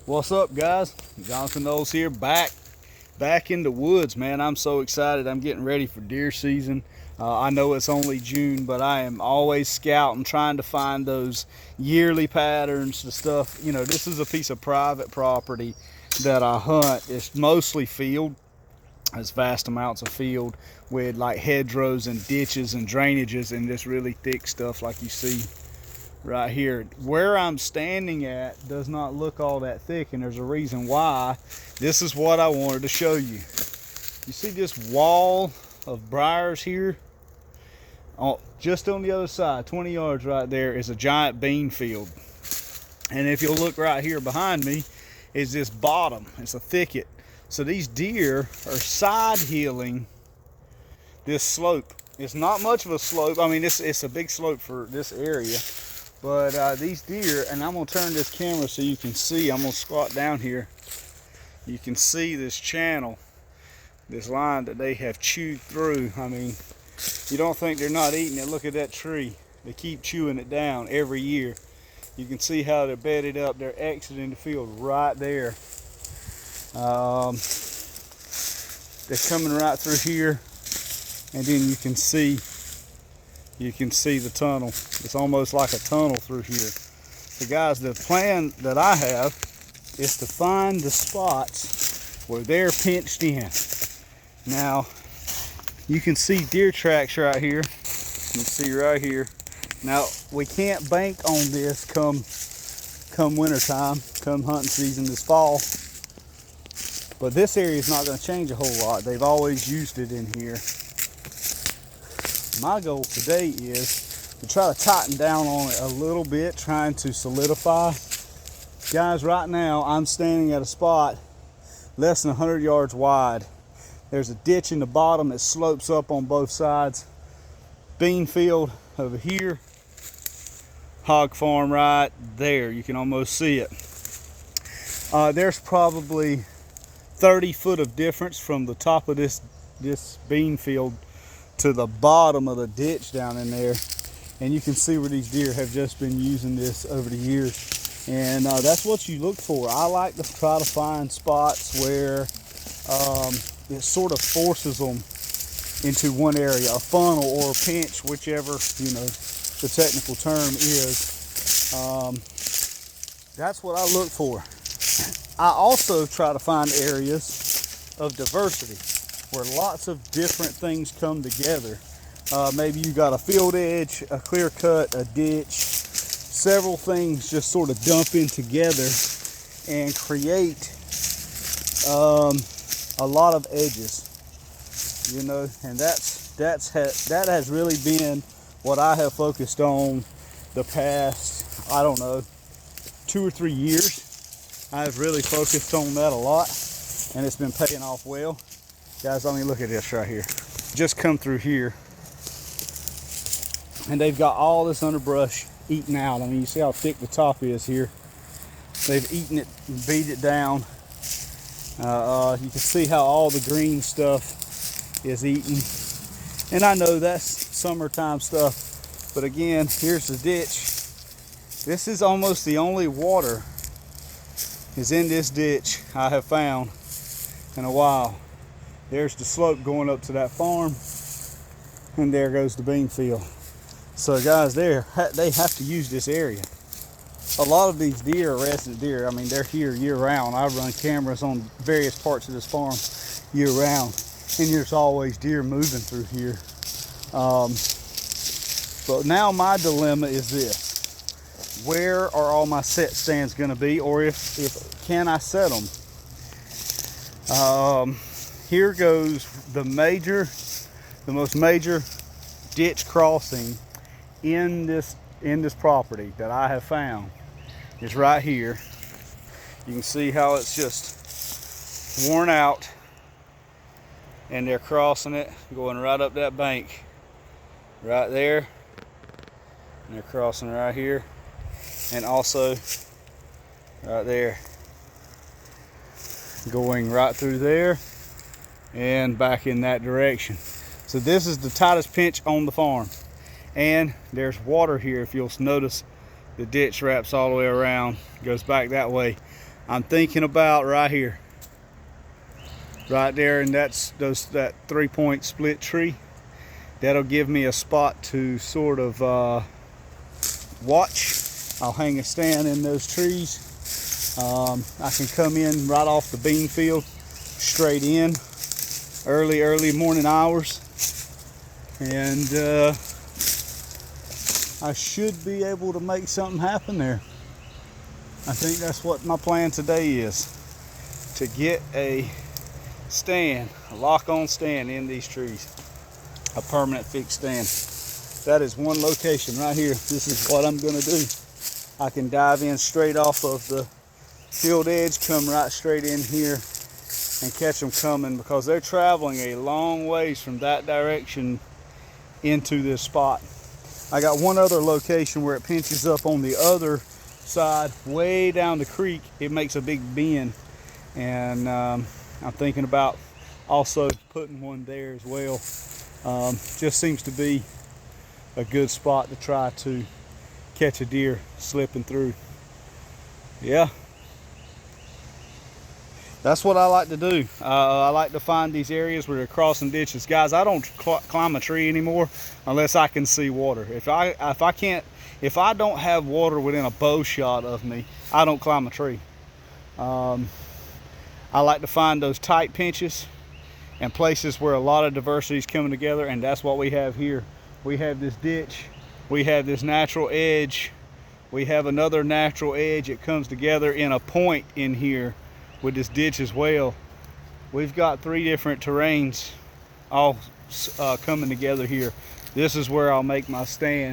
What's up, guys? Jonathan Knowles here, back in the woods, man. I'm so excited. I'm getting ready for deer season. I know it's only June, but I am always scouting, trying to find those yearly patterns, the stuff. You know, this is a piece of private property that I hunt. It's mostly field. There's vast amounts of field with like hedgerows and ditches and drainages and this really thick stuff like you see right here. Where I'm standing at does not look all that thick, and there's a reason why. This is what I wanted to show you. You see this wall of briars here? Just on the other side, 20 yards right there, is a giant bean field. And if you'll look right here behind me is this bottom. It's a thicket. So these deer are side hilling this slope. It's not much of a slope. I mean, it's a big slope for this area. But these deer, and I'm gonna turn this camera so you can see, I'm gonna squat down here. You can see this channel, this line that they have chewed through. I mean, you don't think they're not eating it. Look at that tree. They keep chewing it down every year. You can see how they're bedded up. They're exiting the field right there. They're coming right through here, and then you can see the tunnel. It's almost like a tunnel through here. So guys, the plan that I have is to find the spots where they're pinched in. Now, you can see deer tracks right here. You can see right here. Now, we can't bank on this come winter time, come hunting season this fall. But this area is not going to change a whole lot. They've always used it in here. My goal today is to try to tighten down on it a little bit, trying to solidify. Guys, right now I'm standing at a spot less than 100 yards wide. There's a ditch in the bottom that slopes up on both sides. Bean field over here. Hog farm right there. You can almost see it. There's probably 30 foot of difference from the top of this bean field to the bottom of the ditch down in there, and you can see where these deer have just been using this over the years. And that's what you look for. I like to try to find spots where it sort of forces them into one area, a funnel or a pinch, whichever the technical term is. That's what I look for. I also try to find areas of diversity where lots of different things come together. Maybe you got a field edge, a clear cut, a ditch, several things just sort of dump in together and create a lot of edges, and that has really been what I have focused on the past, I don't know, 2 or 3 years. I've really focused on that a lot, and it's been paying off well. Guys, I mean, look at this right here. Just come through here, and they've got all this underbrush eaten out. I mean, you see how thick the top is here. They've eaten it and beat it down. You can see how all the green stuff is eaten. And I know that's summertime stuff, but again, here's the ditch. This is almost the only water is in this ditch I have found in a while. There's the slope going up to that farm, and there goes the bean field. So guys, they have to use this area. A lot of these deer are resident deer. I mean, they're here year round. I run cameras on various parts of this farm year round, and there's always deer moving through here. But now my dilemma is this: where are all my set stands going to be, or if can I set them? Here goes the most major ditch crossing in this property that I have found is right here. You can see how it's just worn out, and they're crossing it, going right up that bank right there, and they're crossing right here, and also right there, going right through there and back in that direction. So this is the tightest pinch on the farm, and there's water here. If you'll notice, the ditch wraps all the way around, goes back that way. I'm thinking about right here, right there, and that 3-point split tree. That'll give me a spot to sort of watch. I'll hang a stand in those trees. I can come in right off the bean field, straight in, early morning hours, and I should be able to make something happen there. I think that's what my plan today is, to get a stand, a lock-on stand in these trees, a permanent fixed stand. That is one location right here. This is what I'm gonna do. I can dive in straight off of the field edge, come right straight in here and catch them coming, because they're traveling a long ways from that direction into this spot. I got one other location where it pinches up on the other side, way down the creek. It makes a big bend, and I'm thinking about also putting one there as well. Just seems to be a good spot to try to catch a deer slipping through. Yeah, that's what I like to do. I like to find these areas where they're crossing ditches. Guys, I don't climb a tree anymore unless I can see water. If I don't have water within a bow shot of me, I don't climb a tree. I like to find those tight pinches and places where a lot of diversity is coming together, and that's what we have here. We have this ditch, we have this natural edge, we have another natural edge. It comes together in a point in here with this ditch as well. We've got 3 different terrains all coming together here. This is where I'll make my stand.